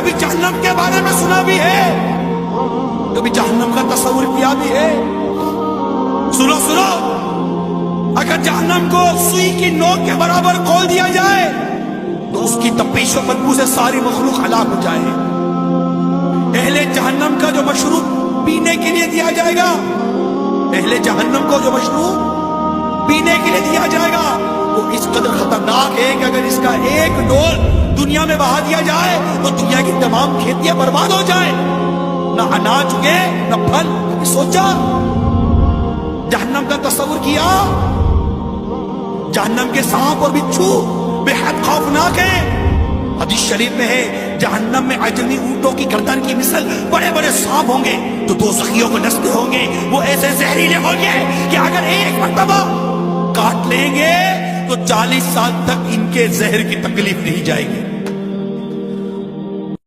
کبھی جہنم کے بارے میں سنا بھی ہے، کبھی جہنم کا تصور کیا بھی ہے؟ سنو سنو، اگر جہنم کو سوئی کی نوک کے برابر کھول دیا جائے تو اس کی تپش و بدبو سے ساری مخلوق ہلاک ہو جائے۔ اہل جہنم کا جو مشروب پینے کے لیے دیا جائے گا، اہل جہنم کو جو مشروب پینے کے لیے دیا جائے گا وہ اس قدر خطرناک ہے کہ اگر اس کا ایک ڈول دنیا میں بہا دیا جائے تو دنیا کی تمام کھیتیاں برباد ہو جائیں، نہ اناج اگے نہ پھل۔ سوچا، جہنم کا تصور کیا؟ جہنم کے سانپ اور بچھو بے حد خوفناک ہیں۔ حدیث شریف میں ہے جہنم میں عجمی اونٹوں کی گردن کی مثل بڑے بڑے سانپ ہوں گے جو دوزخیوں کو نستے ہوں گے، وہ ایسے زہریلے ہوں گے کہ اگر ایک مرتبہ کاٹ لیں گے تو 40 سال تک ان کے زہر کی تکلیف نہیں جائے گی۔